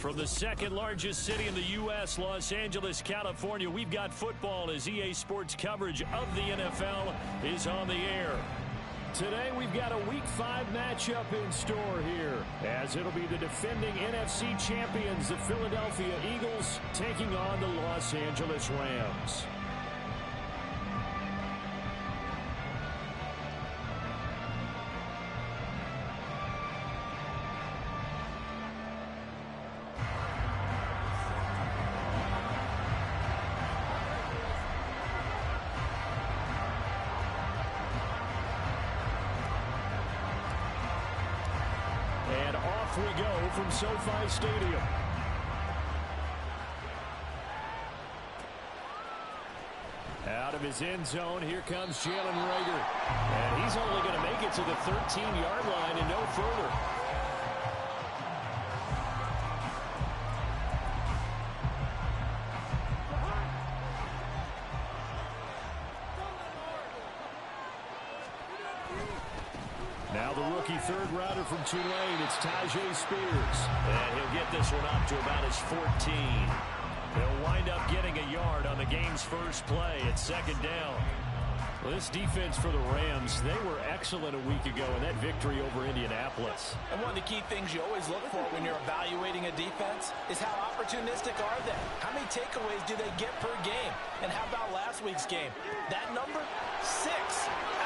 From the second largest city in the U.S., Los Angeles, California, we've got football as EA Sports coverage of the NFL is on the air. Today, we've got a Week 5 matchup in store here, as it'll be the defending NFC champions, the Philadelphia Eagles, taking on the Los Angeles Rams. We go from SoFi Stadium. Out of his end zone, here comes Jalen Reagor. And he's only going to make it to the 13-yard line and no further. Now the rookie third rounder from Tulane, it's Tajay Spears. And he'll get this one up to about his 14. He'll wind up getting a yard on the game's first play at second down. Well, this defense for the Rams, they were excellent a week ago in that victory over Indianapolis. And one of the key things you always look for when you're evaluating a defense is how opportunistic are they? How many takeaways do they get per game? And how about last week's game? That number, 6.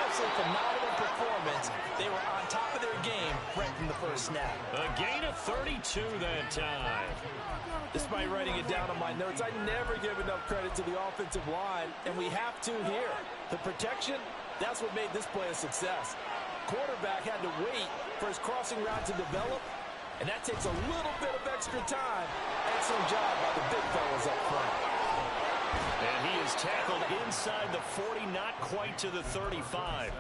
Absolutely phenomenal performance. They were on top of their game right from the first snap. A gain of 32 that time. Despite writing it down on my notes, I never give enough credit to the offensive line, and we have to here. The protection, that's what made this play a success. Quarterback had to wait for his crossing route to develop, and that takes a little bit of extra time. Excellent job by the big fellas up front. And he is tackled inside the 40, not quite to the 35.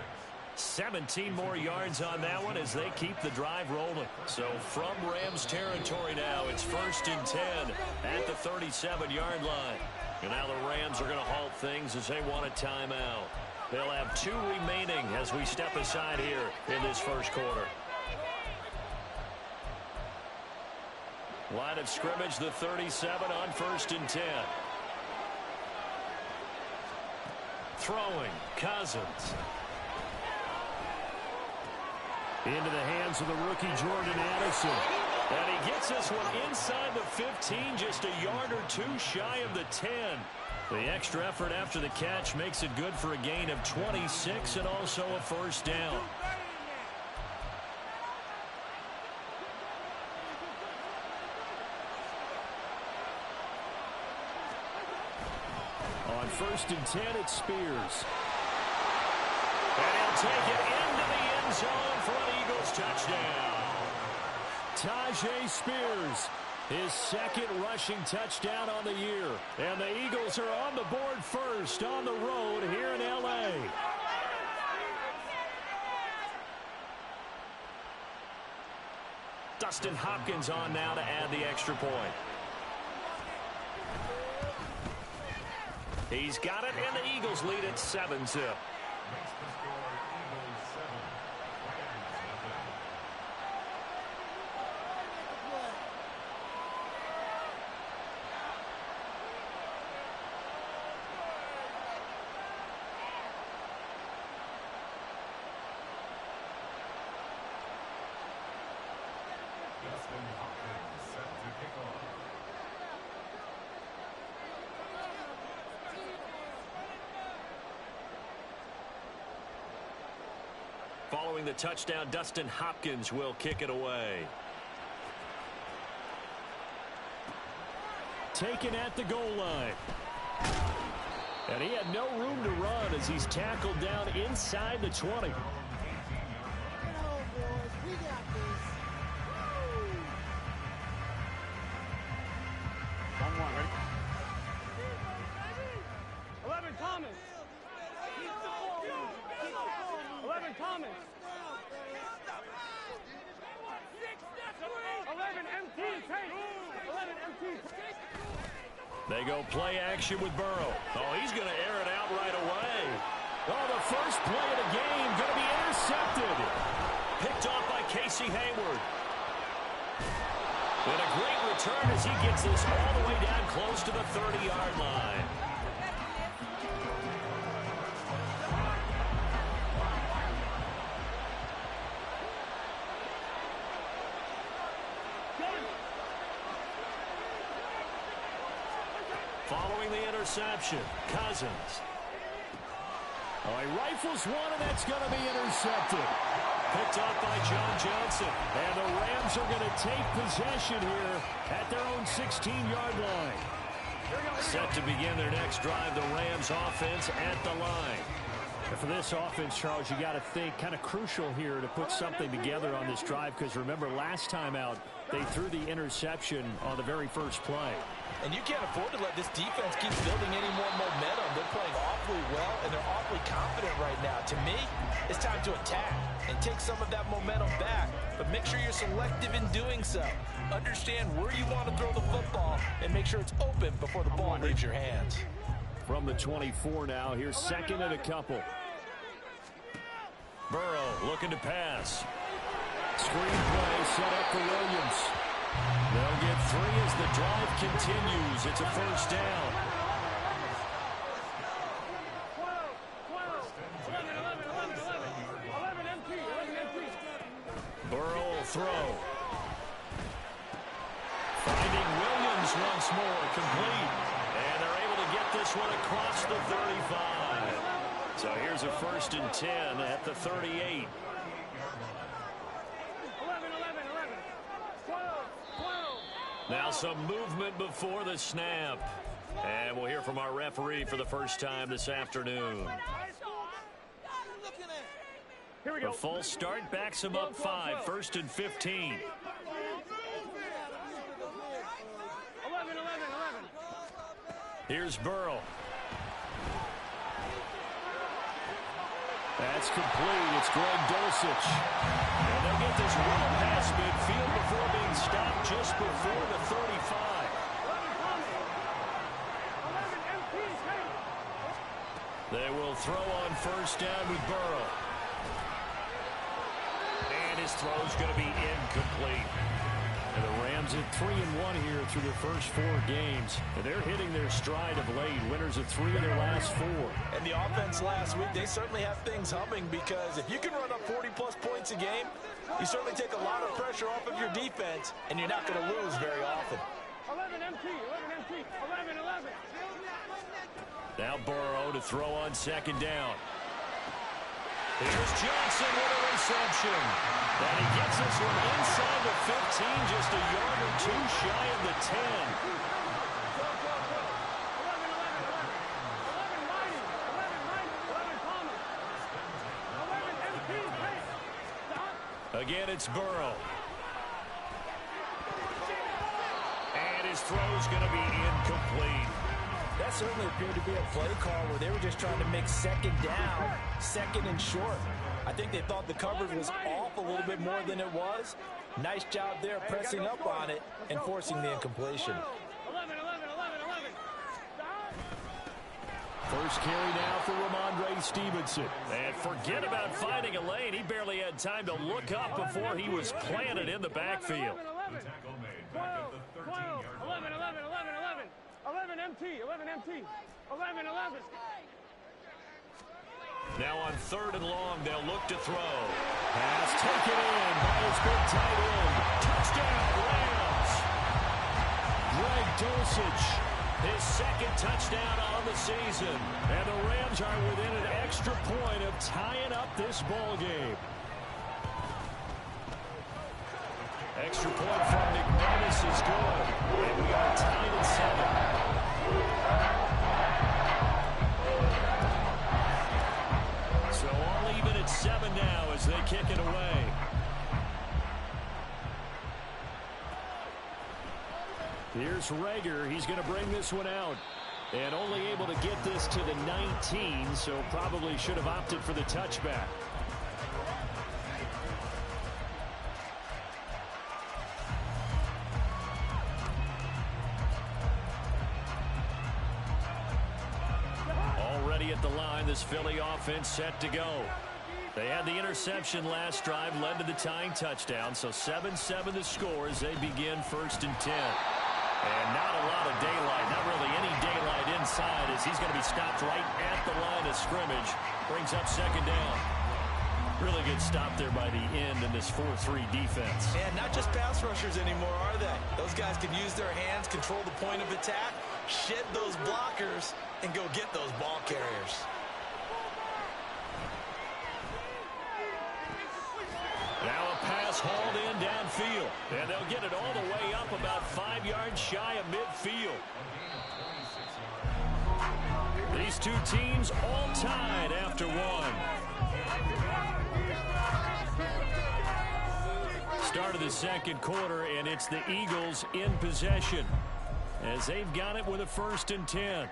17 more yards on that one as they keep the drive rolling. So from Rams territory now, it's 1st and 10 at the 37-yard line. And now the Rams are going to halt things as they want a timeout. They'll have 2 remaining as we step aside here in this first quarter. Line of scrimmage, the 37 on 1st and 10. Throwing, Cousins. Into the hands of the rookie Jordan Addison. And he gets this one inside the 15, just a yard or 2 shy of the 10. The extra effort after the catch makes it good for a gain of 26 and also a first down. On 1st and 10, it's Spears. And he'll take it into the end zone for an Eagles touchdown. Tajay Spears, his second rushing touchdown on the year. And the Eagles are on the board first on the road here in L.A. Dustin Hopkins on now to add the extra point. He's got it, and the Eagles lead at 7-0. Following the touchdown, Dustin Hopkins will kick it away. Taken at the goal line. And he had no room to run as he's tackled down inside the 20. They go play action with Burrow. Oh, he's going to air it out right away. Oh, the first play of the game going to be intercepted. Picked off by Casey Hayward. And a great return as he gets this all the way down close to the 30-yard line. Following the interception, Cousins. Oh, he rifles one, and that's going to be intercepted. Picked up by John Johnson. And the Rams are going to take possession here at their own 16-yard line. Set to begin their next drive, the Rams offense at the line. And for this offense, Charles, you got to think kind of crucial here to put something together on this drive, because remember last time out, they threw the interception on the very first play. And you can't afford to let this defense keep building any more momentum. They're playing awfully well, and they're awfully confident right now. To me, it's time to attack and take some of that momentum back. But make sure you're selective in doing so. Understand where you want to throw the football and make sure it's open before the ball leaves your hands. From the 24 now, here's second and a couple. Burrow looking to pass. Screen play set up for Williams. They'll get 3 as the drive continues. It's a first down. Burrow will throw. Finding Williams once more, complete. And they're able to get this one across the 35. So here's a 1st and 10 at the 38. Now some movement before the snap. And we'll hear from our referee for the first time this afternoon. Here we go. A false start backs him up 5, 1st and 15. 11. Here's Burrow. That's complete. It's Greg Dulcich. And they'll get this well past midfield before being stopped just before the 35. They will throw on first down with Burrow. And his throw's going to be incomplete. And the Rams at 3-1 here through their first 4 games. And they're hitting their stride of late. Winners of 3 of their last 4. And the offense last week, they certainly have things humming, because if you can run up 40-plus points a game, you certainly take a lot of pressure off of your defense, and you're not going to lose very often. 11 MT. Now Burrow to throw on second down. Here's Johnson with a reception. And he gets this one inside the 15, just a yard or 2 shy of the 10. Again, it's Burrow. And his throw's going to be incomplete. That certainly appeared to be a play call where they were just trying to make second down, second and short. I think they thought the coverage was off a little bit more than it was. Nice job there pressing up on it and forcing the incompletion. 11. First carry now for Ramondre Stevenson. And forget about finding a lane. He barely had time to look up before he was planted in the backfield. 11 MT. Now on 3rd and long, they'll look to throw. Pass taken in by his big tight end. Touchdown, Rams. Greg Dulcich, his 2nd touchdown on the season. And the Rams are within an extra point of tying up this ball game. Extra point from McManus is good. And we are tied at 7. So all even at 7 now as they kick it away. Here's Rager. He's going to bring this one out. And only able to get this to the 19, so probably should have opted for the touchback. Already at the line, this Philly offense set to go. They had the interception last drive, led to the tying touchdown. So 7-7 the score as they begin 1st and 10. And not a lot of daylight, not really any daylight inside as he's going to be stopped right at the line of scrimmage. Brings up 2nd down. Really good stop there by the end in this 4-3 defense. And not just pass rushers anymore, are they? Those guys can use their hands, control the point of attack, shed those blockers, and go get those ball carriers. Now a pass hauled in downfield. And they'll get it all the way up about 5 yards shy of midfield. These two teams all tied after one. Start of the 2nd quarter, and it's the Eagles in possession as they've got it with a 1st and 10.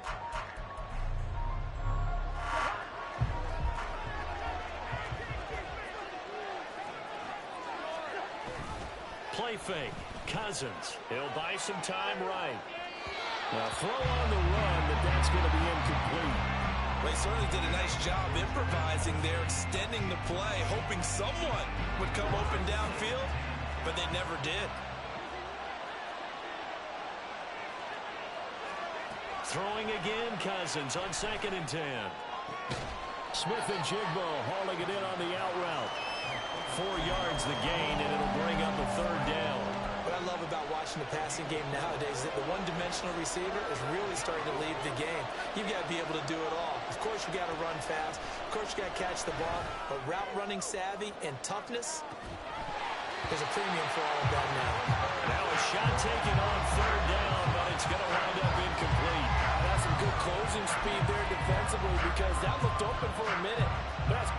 Play fake. Cousins. He'll buy some time right. Now throw on the run, but that's going to be incomplete. They certainly did a nice job improvising there, extending the play, hoping someone would come open downfield, but they never did. Throwing again, Cousins on 2nd and 10. Smith and Jigbo hauling it in on the out route. 4 yards the gain, and it'll bring up a 3rd down. What I love about watching the passing game nowadays is that the one-dimensional receiver is really starting to lead the game. You've got to be able to do it all. Of course, you got to run fast. Of course, you got to catch the ball. But route running savvy and toughness, there's a premium for all of that now. Now a shot taken on 3rd down, but it's going to wind up incomplete. That's some good closing speed there defensively because that looked open for a minute. That's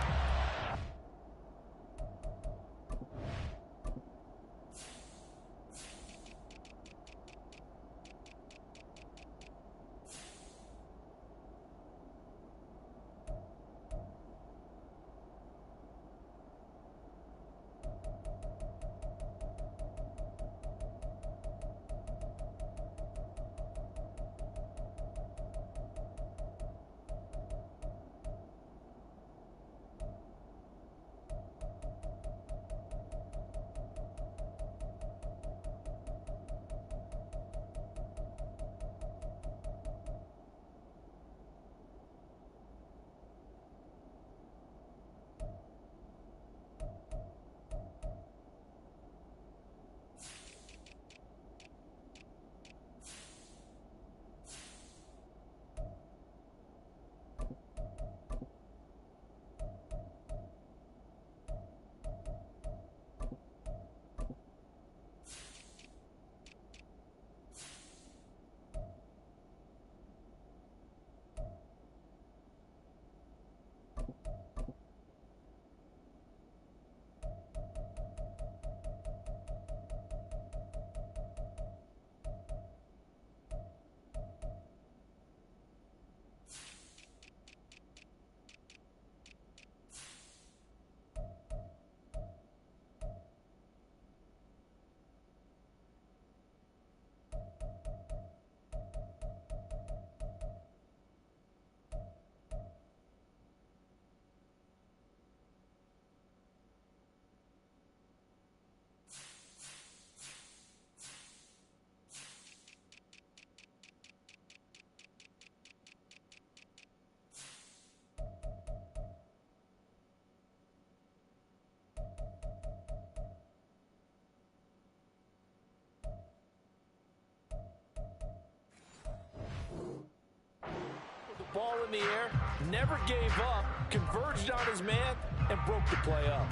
ball in the air, never gave up, converged on his man, and broke the play up.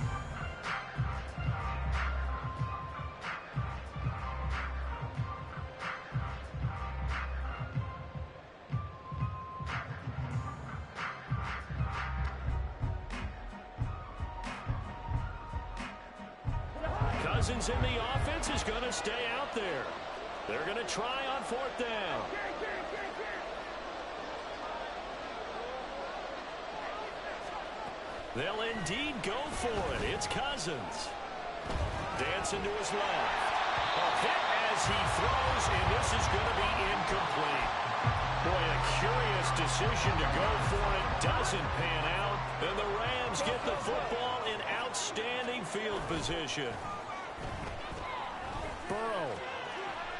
Cousins in the offense is going to stay out there. They're going to try on 4th down. They'll indeed go for it. It's Cousins. Dancing to his left. A hit as he throws, and this is going to be incomplete. Boy, a curious decision to go for it. Doesn't pan out. And the Rams get the football outstanding field position. Burrow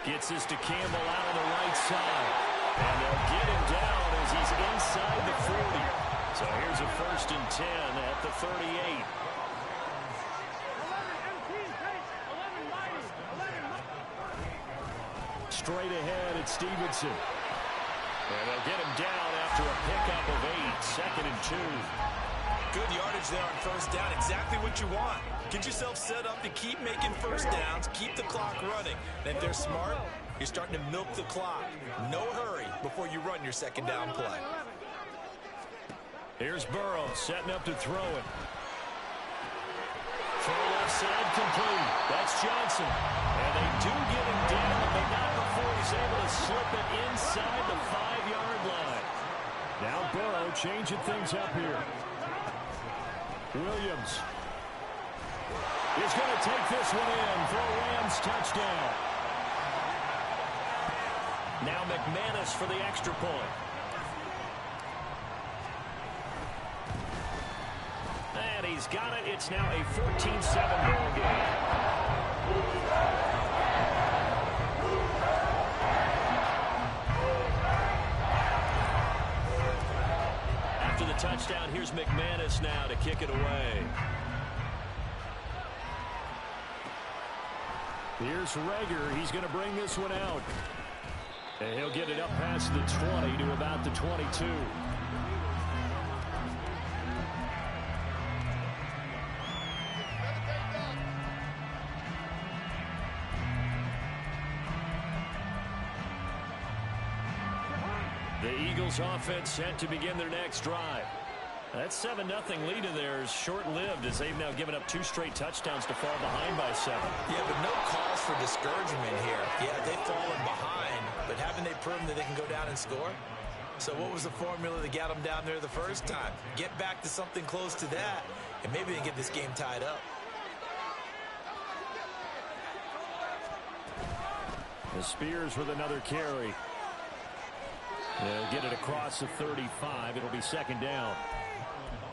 gets this to Campbell out on the right side. And they'll get him down as he's inside the 40. So here's a 1st and 10 at the 38. Straight ahead at Stevenson. And they'll get him down after a pickup of 8. 2nd and 2. Good yardage there on 1st down. Exactly what you want. Get yourself set up to keep making 1st downs. Keep the clock running. And if they're smart, you're starting to milk the clock. No hurry before you run your 2nd down play. Here's Burrow setting up to throw it. Throw left side complete. That's Johnson. And they do get him down, but not before he's able to slip it inside the 5-yard line. Now Burrow changing things up here. Williams is going to take this one in for a Rams touchdown. Now McManus for the extra point. And he's got it. It's now a 14-7 ball game. After the touchdown, here's McManus now to kick it away. Here's Rager. He's going to bring this one out. And he'll get it up past the 20 to about the 22. The Eagles offense set to begin their next drive. That 7-0 lead of theirs short-lived as they've now given up 2 straight touchdowns to fall behind by 7. Yeah, but no cause for discouragement here. Yeah, they've fallen behind, but haven't they proven that they can go down and score? So what was the formula that got them down there the first time? Get back to something close to that, and maybe they can get this game tied up. The Spears with another carry. They'll get it across the 35. It'll be 2nd down.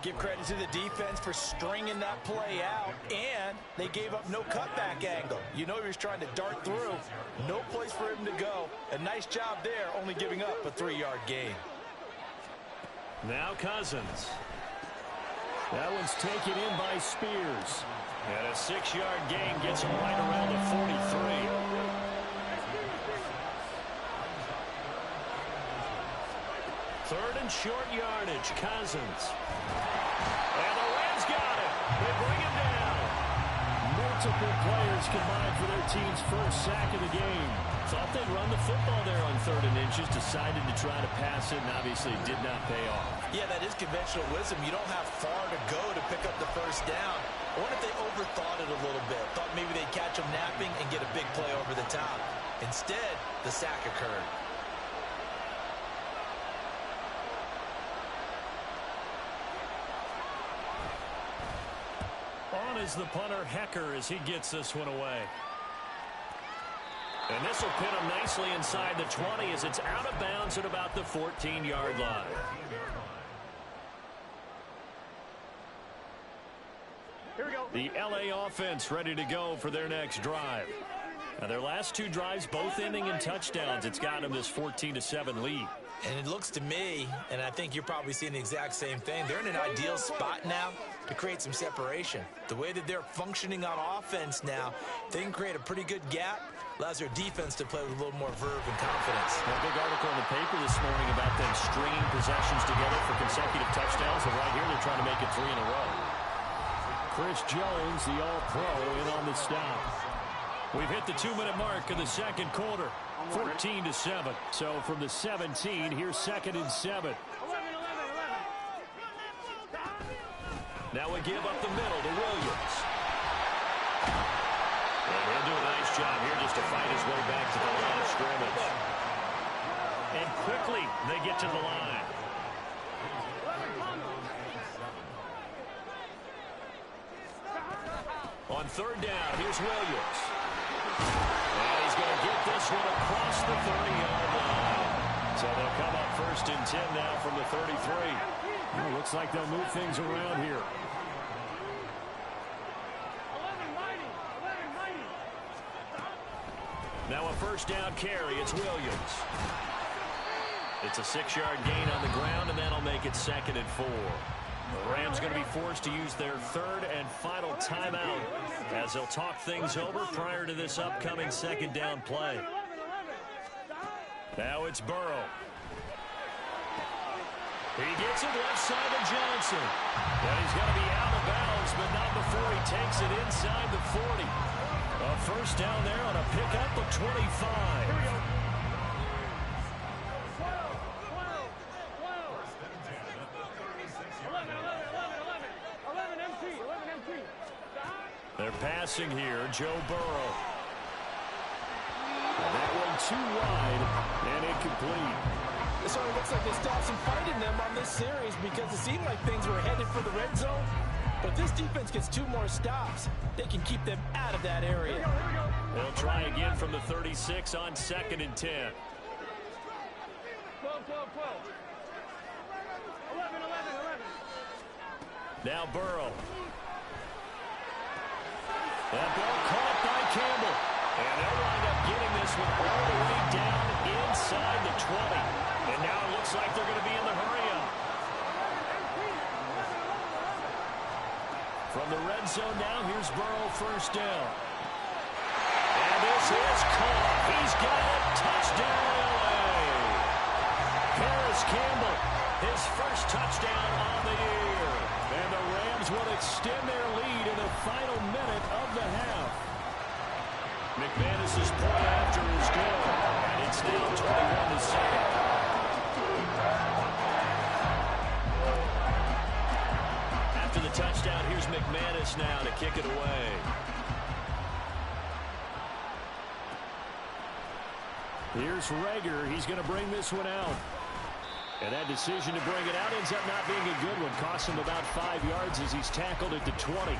Give credit to the defense for stringing that play out, and they gave up no cutback angle. You know he was trying to dart through. No place for him to go. A nice job there, only giving up a 3-yard gain. Now Cousins. That one's taken in by Spears. And a 6-yard gain gets him right around the 43. Third and short yardage, Cousins. And the Rams got it. They bring him down. Multiple players combined for their team's first sack of the game. Thought they'd run the football there on 3rd and inches. Decided to try to pass it, and obviously it did not pay off. Yeah, that is conventional wisdom. You don't have far to go to pick up the 1st down. I wonder if they overthought it a little bit. Thought maybe they'd catch him napping and get a big play over the top. Instead, the sack occurred. On is the punter, Hecker, as he gets this one away. And this will pin him nicely inside the 20 as it's out of bounds at about the 14-yard line. Here we go. The LA offense ready to go for their next drive. Now their last 2 drives both ending in touchdowns. It's got them this 14-7 lead. And it looks to me, and I think you're probably seeing the exact same thing, they're in an ideal spot now to create some separation. The way that they're functioning on offense now, they can create a pretty good gap, allows their defense to play with a little more verve and confidence. A big article in the paper this morning about them stringing possessions together for consecutive touchdowns, and right here they're trying to make it 3 in a row. Chris Jones, the All-Pro, in on the stop. We've hit the 2-minute mark of the 2nd quarter. 14-7. So from the 17, here's 2nd and 7. Now we give up the middle to Williams. And he'll do a nice job here just to fight his way back to the line of scrimmage. And quickly they get to the line. On 3rd down, here's Williams. And he's going to get this one across the 30-yard line. So they'll come up 1st and 10 now from the 33. Well, looks like they'll move things around here. Now a first down carry. It's Williams. It's a 6-yard gain on the ground, and that'll make it 2nd and 4. The Rams going to be forced to use their 3rd and final timeout as they'll talk things over prior to this upcoming 2nd down play. Now it's Burrow. He gets it left side to Johnson. And he's got to be out of bounds, but not before he takes it inside the 40. A first down there on a pickup of 25. They're passing here, Joe Burrow. And that one too wide and incomplete. It sort of looks like they stopped some fight in them on this series because it seemed like things were headed for the red zone. But if this defense gets 2 more stops, they can keep them out of that area. They'll try again from the 36 on 2nd and 10. 12. 11. Now Burrow. That ball caught by Campbell. And they'll wind up getting this one all the way down inside the 20. And now it looks like they're going to be in the hurry-up. From the red zone now, here's Burrow first down. And this is caught. He's got it. Touchdown, LA. Paris Campbell, his first touchdown on the year. And the Rams will extend their lead in the final minute of the half. McManus's point after is good. And it's now 21-7. After the touchdown, here's McManus now to kick it away. Here's Rager. He's going to bring this one out. And that decision to bring it out ends up not being a good one. Costs him about 5 yards as he's tackled at the 20.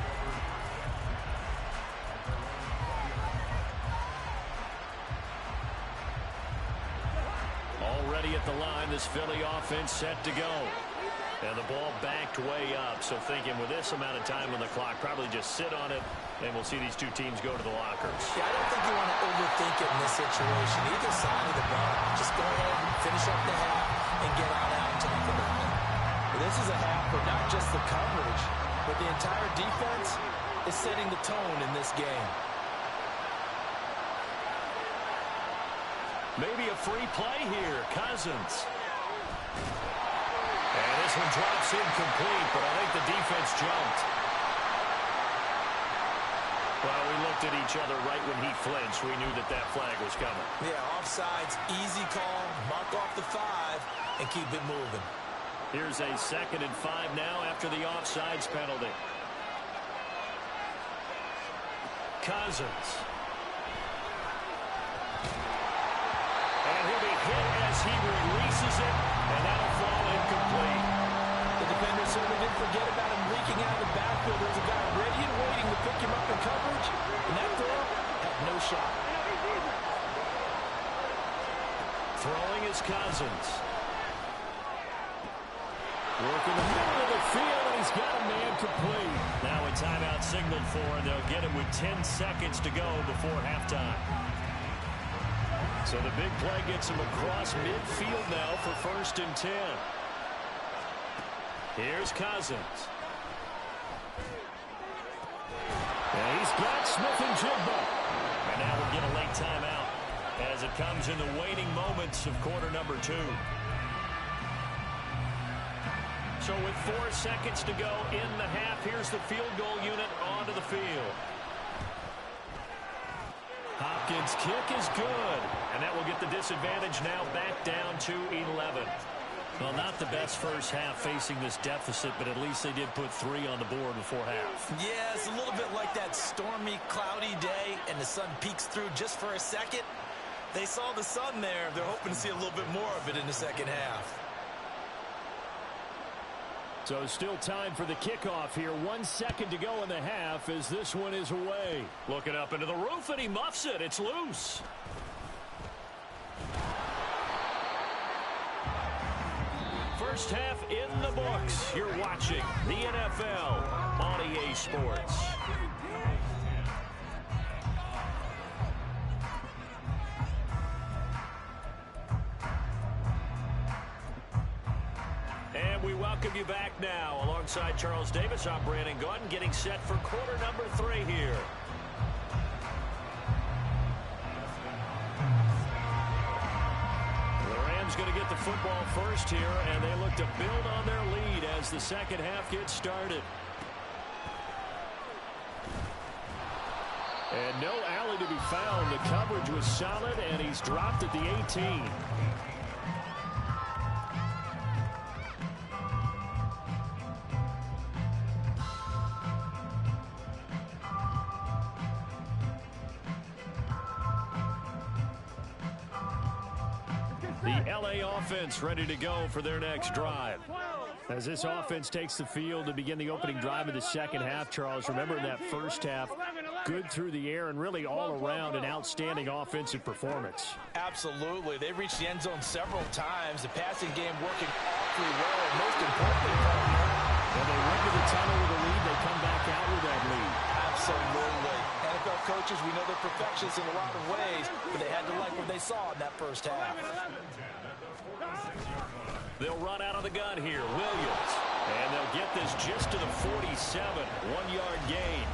Already at the line, this Philly offense set to go. And the ball backed way up. So thinking with this amount of time on the clock, probably just sit on it, and we'll see these two teams go to the lockers. Yeah, I don't think you want to overthink it in this situation. Either side of the ball, just go ahead and finish up the half and get on out and talk about it. Well, this is a half for not just the coverage, but the entire defense is setting the tone in this game. Maybe a free play here. Cousins. And this one drops incomplete, but I think the defense jumped. Well, we looked at each other right when he flinched. We knew that that flag was coming. Yeah, offsides, easy call, mark off the 5, and keep it moving. Here's a 2nd and 5 now after the offsides penalty. Cousins. And he'll be hit as he releases it, and that'll fall incomplete. The defender certainly didn't forget about him leaking out of the backfield. There's a guy ready and waiting to pick him up in coverage, and that throw had no shot. Throwing is Cousins. Working the middle of the field, and he's got a man complete. Now a timeout signaled for, and they'll get it with 10 seconds to go before halftime. So the big play gets him across midfield now for 1st and 10. Here's Cousins. And he's got Smith-Njigba. And now we'll get a late timeout as it comes in the waning moments of quarter number 2. So with 4 seconds to go in the half, here's the field goal unit onto the field. Hopkins' kick is good, and that will get the disadvantage now back down to 11. Well, not the best first half facing this deficit, but at least they did put 3 on the board before half. Yeah, it's a little bit like that stormy, cloudy day, and the sun peeks through just for a second. They saw the sun there. They're hoping to see a little bit more of it in the second half. So still time for the kickoff here. 1 second to go in the half as this one is away. Looking up into the roof, and he muffs it. It's loose. First half in the books. You're watching the NFL on EA Sports. welcome you back now. Alongside Charles Davis, I'm Brandon Gaudin, getting set for quarter number 3 here. The Rams going to get the football first here, and they look to build on their lead as the second half gets started. And no alley to be found. The coverage was solid, and he's dropped at the 18. The LA offense ready to go for their next drive. As this offense takes the field to begin the opening drive of the second half, Charles, remember in that first half, good through the air and really all around an outstanding offensive performance. Absolutely. They reached the end zone several times. The passing game working awfully well, and most importantly, when they went to the tunnel with a lead, they come back out with that lead. Absolutely. NFL coaches, we know they're perfectionists in a lot of ways, but they had to like what they saw in that first half. They'll run out of the gun here. Williams. And they'll get this just to the 47. 1-yard gain.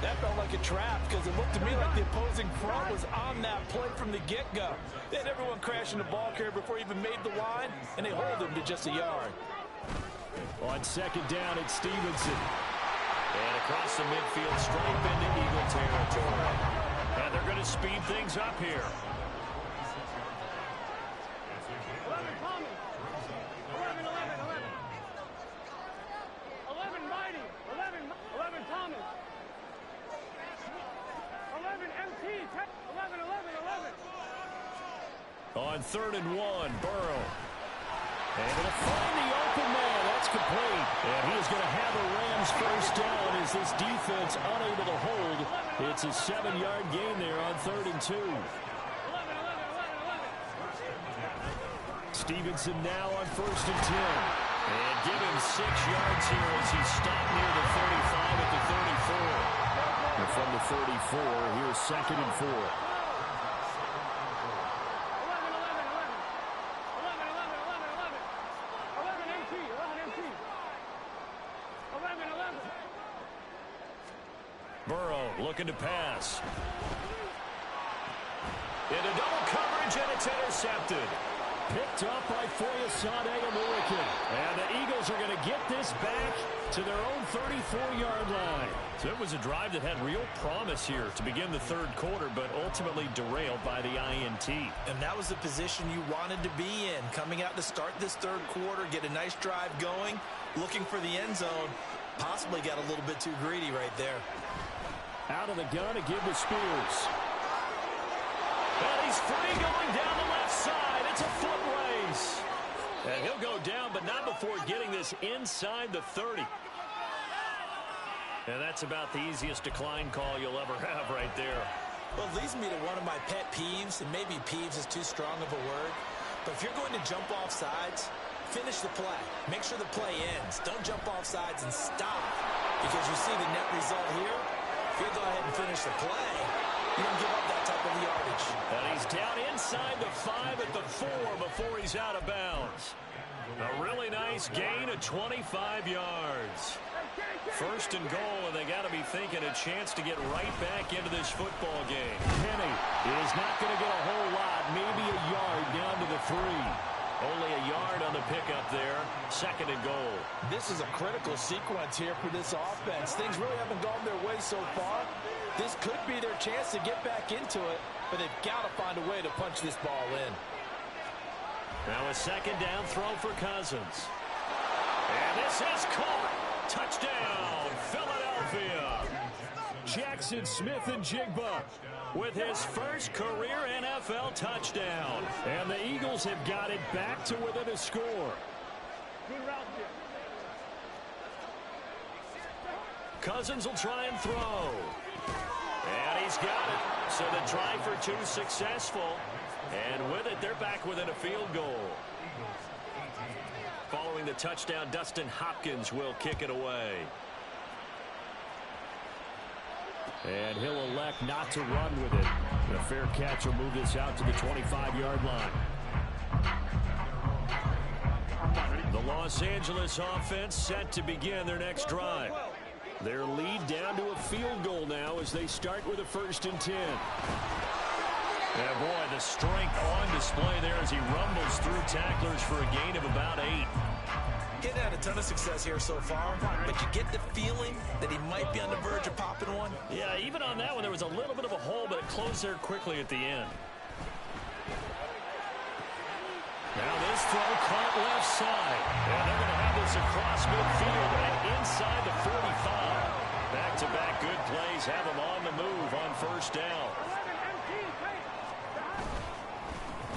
That felt like a trap because it looked to me like the opposing front was on that play from the get-go. They had everyone crashing the ball carrier before he even made the line, and they hold him to just a yard. On second down, it's Stevenson. And across the midfield, stripe into Eagle territory. And they're going to speed things up here. 11 Thomas. 11 MT. 11. On 3rd and 1, Burrow. And going to find the open man. That's complete. And he is going to have a Rams first down as this defense unable to hold. It's a 7-yard gain there on 3rd and 2. Stevenson now on 1st and 10. And give him 6 yards here as he stopped near the 35 at the 34. And from the 34, here's 2nd and 4. 11. Burrow looking to pass. Into double coverage, and it's intercepted. Picked up by Foyesade American. And the Eagles are going to get this back to their own 34-yard line. So it was a drive that had real promise here to begin the 3rd quarter, but ultimately derailed by the INT. And that was the position you wanted to be in. Coming out to start this 3rd quarter, get a nice drive going, looking for the end zone. Possibly got a little bit too greedy right there. Out of the gun to give to Spears. And he's free going down the left side. It's a foot race. And he'll go down, but not before getting this inside the 30. And that's about the easiest decline call you'll ever have right there. Well, it leads me to one of my pet peeves, and maybe peeves is too strong of a word. But if you're going to jump off sides, finish the play. Make sure the play ends. Don't jump off sides and stop. Because you see the net result here. If you go ahead and finish the play, you don't give up that type of yardage. And he's down inside the 5 at the 4 before he's out of bounds. A really nice gain of 25 yards. 1st and goal, and they got to be thinking a chance to get right back into this football game. Penny is not going to get a whole lot, maybe a yard down to the 3. Only a yard on the pickup there. 2nd and goal. This is a critical sequence here for this offense. Things really haven't gone their way so far. This could be their chance to get back into it, but they've got to find a way to punch this ball in. Now a 2nd down throw for Cousins. And this is caught. Touchdown, Philadelphia. Jackson Smith-Njigba with his first career NFL touchdown. And the Eagles have got it back to within a score. Cousins will try and throw. And he's got it. So the try for 2 successful. And with it, they're back within a field goal. Following the touchdown, Dustin Hopkins will kick it away. And he'll elect not to run with it. A fair catch will move this out to the 25-yard line. The Los Angeles offense set to begin their next drive. Their lead down to a field goal now as they start with a 1st and 10. And boy, the strength on display there as he rumbles through tacklers for a gain of about 8. Getting had a ton of success here so far, but you get the feeling that he might be on the verge of popping one. Yeah, even on that one, there was a little bit of a hole, but it closed there quickly at the end. Now this throw caught left side. And they're going to have this across midfield and inside the 45. Back-to-back good plays have them on the move on 1st down.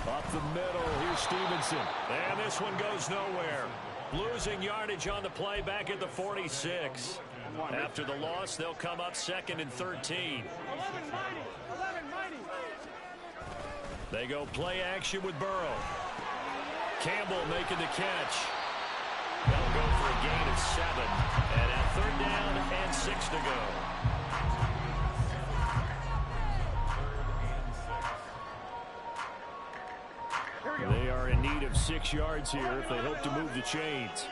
Up the middle, here's Stevenson. And this one goes nowhere. Losing yardage on the play back at the 46. After the loss, they'll come up 2nd and 13. They go play action with Burrow. Campbell making the catch. They'll go for a gain of 7. And at 3rd down and 6 to go. They are in need of 6 yards here if they hope to move the chains.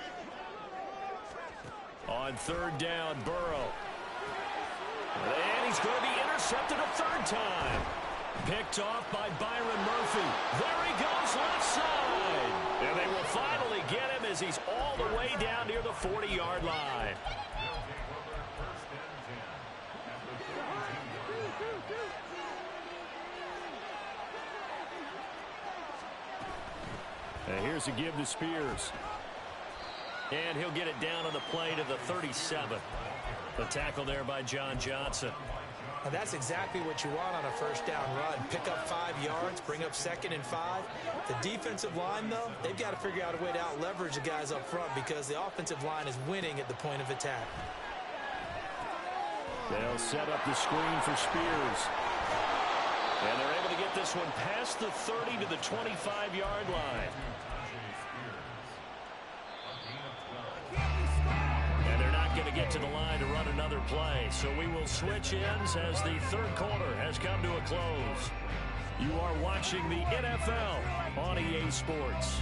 On 3rd down, Burrow. And he's going to be intercepted a 3rd time. Picked off by Byron Murphy. There he goes left side. And they will finally get him as he's all the way down near the 40-yard line. And here's a give to Spears. And he'll get it down on the play to the 37. The tackle there by John Johnson. And that's exactly what you want on a 1st down run. Pick up 5 yards, bring up 2nd and 5. The defensive line, though, they've got to figure out a way to out-leverage the guys up front because the offensive line is winning at the point of attack. They'll set up the screen for Spears. And they're able to get this one past the 30 to the 25-yard line. And they're not going to get to the line to run another play. So we will switch ends as the 3rd quarter has come to a close. You are watching the NFL on EA Sports.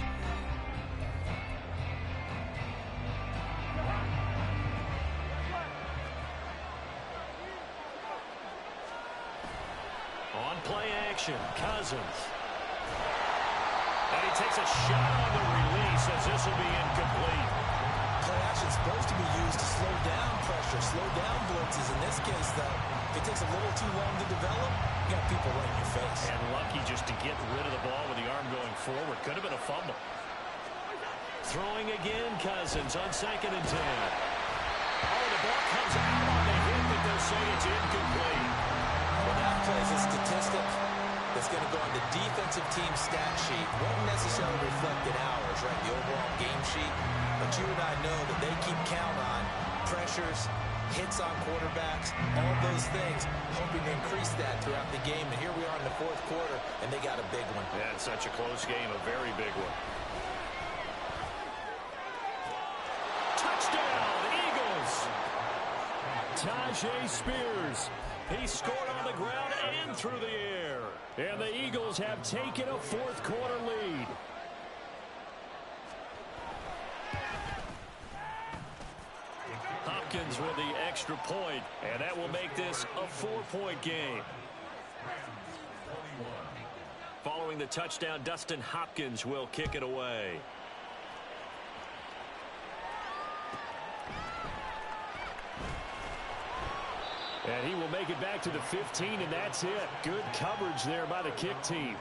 On play action, Cousins. And he takes a shot on the release as this will be incomplete. Play action is supposed to be used to slow down pressure, slow down blitzes. In this case, though, if it takes a little too long to develop, you got people right in your face. And lucky just to get rid of the ball with the arm going forward. Could have been a fumble. Throwing again, Cousins on 2nd and 10. Oh, the ball comes out on the hit, but they'll say it's incomplete. Well, that plays a statistic that's going to go on the defensive team stat sheet. Won't necessarily reflect in ours, right, the overall game sheet. But you and I know that they keep count on pressures, hits on quarterbacks, all those things, hoping to increase that throughout the game. And here we are in the 4th quarter, and they got a big one. Yeah, it's such a close game, a very big one. Touchdown, Eagles! Tajay Spears. He scored on the ground and through the air. And the Eagles have taken a 4th quarter lead. Hopkins with the extra point, and that will make this a 4-point game. Following the touchdown, Dustin Hopkins will kick it away. And he will make it back to the 15, and that's it. Good coverage there by the kick team.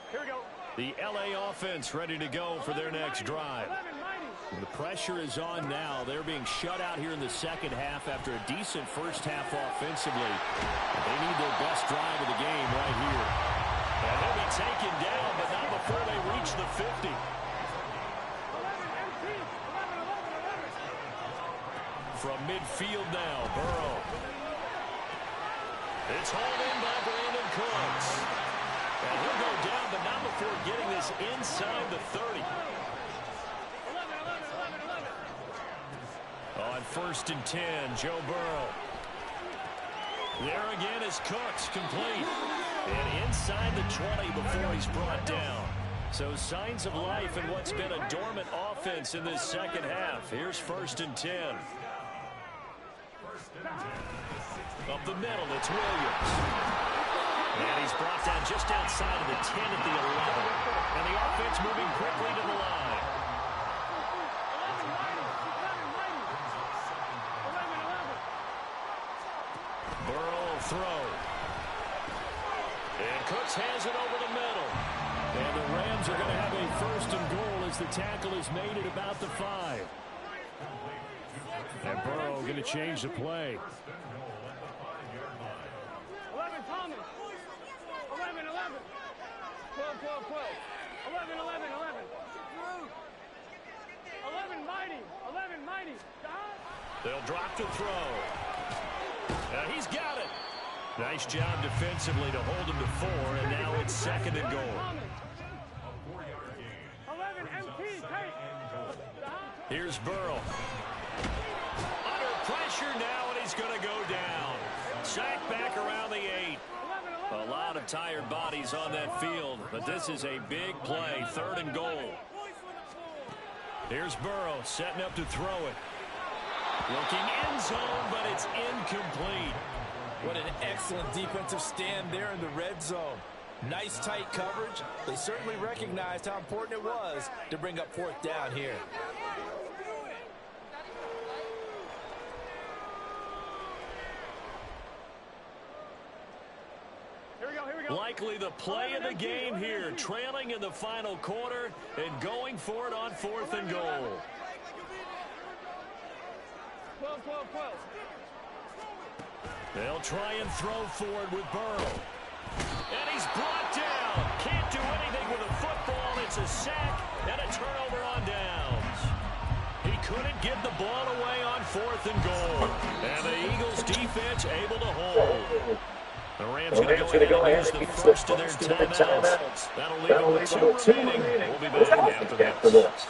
Here we go. The LA offense ready to go for their next drive. The pressure is on now. They're being shut out here in the 2nd half after a decent 1st half offensively. They need their best drive of the game right here. And he'll be taken down, but not before they reach the 50. From midfield now, Burrow. It's hauled in by Brandon Cooks. And he'll go down, but not before getting this inside the 30. On 1st and 10, Joe Burrow. There again is Cooks, complete. And inside the 20 before he's brought down. So signs of life in what's been a dormant offense in this second half. Here's 1st and 10. Up the middle, it's Williams. And he's brought down just outside of the 10 at the 11. And the offense moving quickly to the line. Burrow will throw. And Cooks has it over the middle. And the Rams are going to have a 1st and goal as the tackle is made at about the 5. And Burrow going to change the play. 11, Thomas. 11, 11. 12, 12, 12. 11, 11, 11. 11, mighty. 11, mighty. They'll drop to throw. And he's got it. Nice job defensively to hold him to 4, and now it's 2nd and goal. 11, MT, Here's Burrow. Under pressure now, and he's going to go down. Sacked back around the 8. A lot of tired bodies on that field, but this is a big play, 3rd and goal. Here's Burrow setting up to throw it. Looking end zone, but it's incomplete. What an excellent defensive stand there in the red zone. Nice tight coverage. They certainly recognized how important it was to bring up 4th down here. Likely the play of the game here, trailing in the final quarter and going for it on 4th and goal. 12, 12, 12. They'll try and throw forward with Burrow. And he's brought down. Can't do anything with a football. It's a sack and a turnover on downs. He couldn't give the ball away on 4th and goal. And the Eagles defense able to hold. The Rams going to go ahead and use the first of their timeouts. That'll leave them with 2 remaining. We'll be back after this.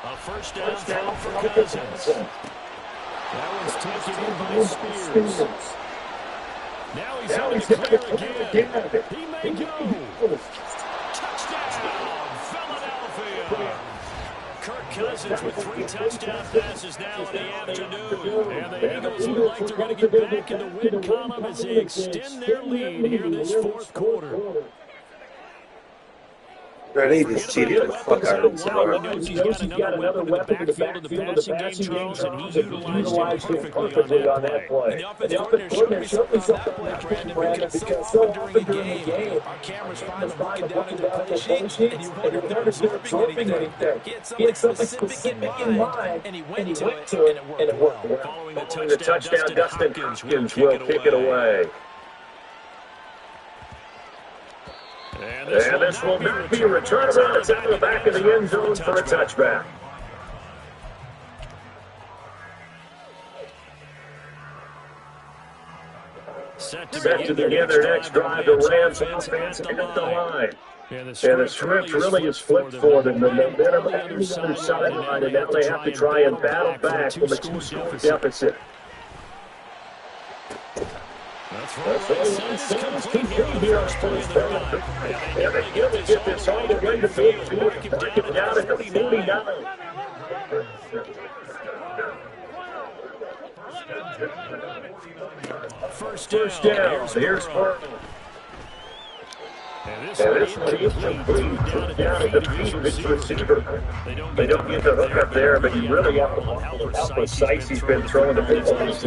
A 1st down for Cousins. That one's taken in by Spears. Now he's going to clear again. He may go. Touchdown, Philadelphia. Kirk Cousins with 3 touchdown passes now in the afternoon. And the Eagles look like they're going to get back in the win column as they extend their lead here this 4th quarter. They just cheated the fuck out of himself. He knows he's got another weapon in the backfield in the passing game, Charles, and he utilized him perfectly on that play. The offensive coordinator certainly saw that play, Brandon, because so often during the game, our cameras find them looking down into the play sheet, and you wonder if they're absorbing anything. He had something specific in mind, and he went to it, and it worked well. Following the touchdown, Dustin Hopkins will kick it away. And this will not be a return around. It's out of the back of the end zone for a touchback. Set to begin their next drive. The Rams offense at the line. And the script really is flipped for them. They're on the other sideline, and now they have to try and battle back from a 2-score deficit. That's right. Complete here on first down. And they get this all the way to midfield. Break it down at the 49. First down. Here's Burrow. And this one is complete. Down at the feet of his receiver. They don't get the hook up there, but you really have to watch how precise he's been throwing the football. That's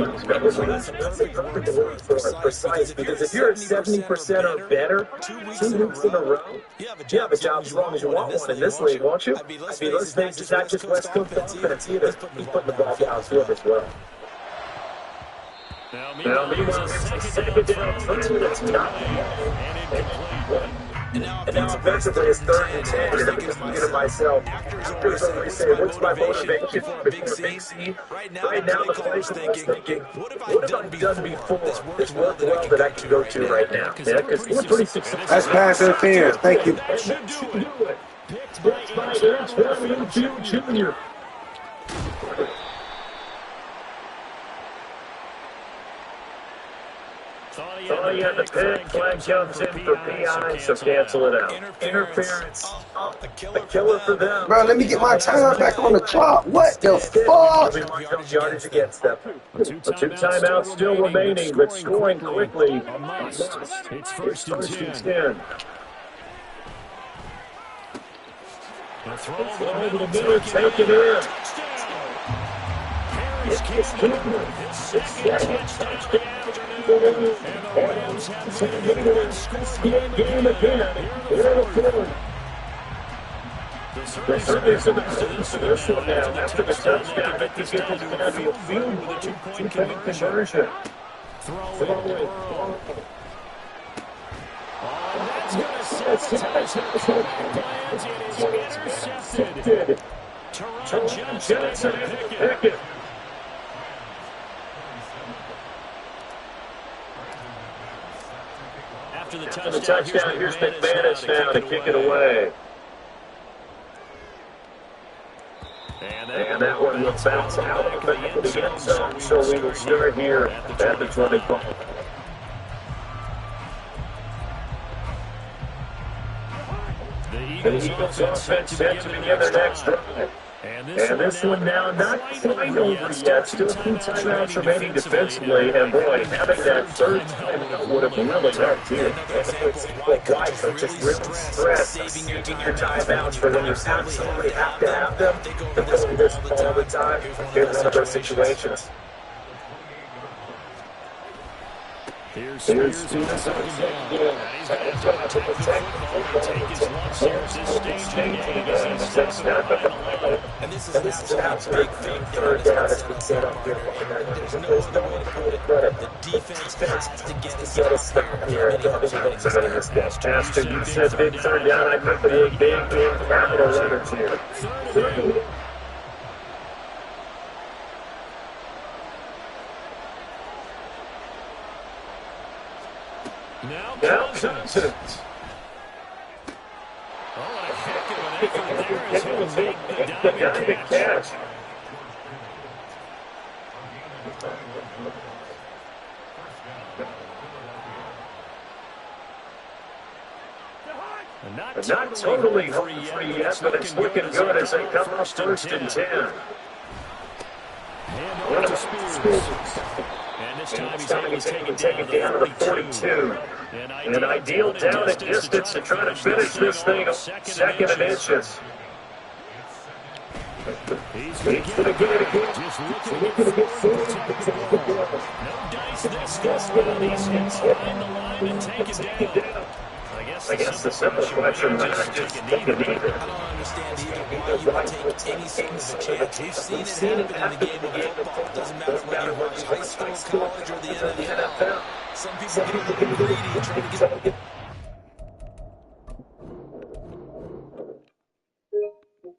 a perfect word for it, precise, because if you're at 70% or better 2 weeks in a row, you have a job as long as you want one in this league, won't you? I mean, those things, it's not just West Coast offense either. He's putting the ball downfield as well. Now, meanwhile, it's a second down, turn that's not and now offensively, it's 3rd and 10. And I'm thinking to myself, after he's always saying, what's my motivation for a big C? Right now, the player's thinking, what have I done before? This worked well that I can go to right now. Yeah, because we're pretty successful. That's pass interference. Thank you. Picked by Aaron Jr. Thought he had the pick. Flag comes in for PI, so cancel it out. Interference. The killer for them. Bro, let me get my time back on the clock. What the fuck? Yardage against them. Two timeouts still remaining, but scoring quickly. A must. It's first and 10. The throw over Over the middle, take it in. Harris Cameron, his second touchdown of the afternoon. And the Rams have led the one-score game again. Here in the fourth. The service of this one now. After the touchdown, I think it's going to be a field with a two-point conversion. Throw it. That's going to sabotage plans. It is intercepted. Teron Johnson pick it. After the touchdown, here's McManus now to kick it away. And that one will bounce out of the end zone, so we will start here at the 25. The Eagles offense set to begin their next drive. And this one now not quite over yet. Still 2 timeouts remaining defensively. And boy, having that third timeout would have really helped here. Why coaches really stress saving your timeouts for when you absolutely have to have them. Because we miss all the time. Here's one of those situations. Here's Spears on the second down. He's got to take the football and take his lumps here as this staging game as he steps back on. And this is an absolute third down that's been set up here. There's no way to put it. The defense has to get us here. Pastor, you said big third down. I put the big capital letters here. Third. Now Cousins. Oh, what a heck of an effort there as he'll make the diving catch. Not totally home-free yet, but it's looking good as they come up first and 10. Hand over to Spears. And this time he's able to take it down to the 42. An ideal down at distance to try to finish this thing second and inches. He's going to get it again. Just looking to get forward. No dice this time. He's inside the line and take it down. I guess the simple question is just take it either. I don't understand either why you would take any sort of a chance. We've seen it happen in the game of football. It doesn't matter whether you're high school, college, or the NFL. Some people get a little greedy and try to get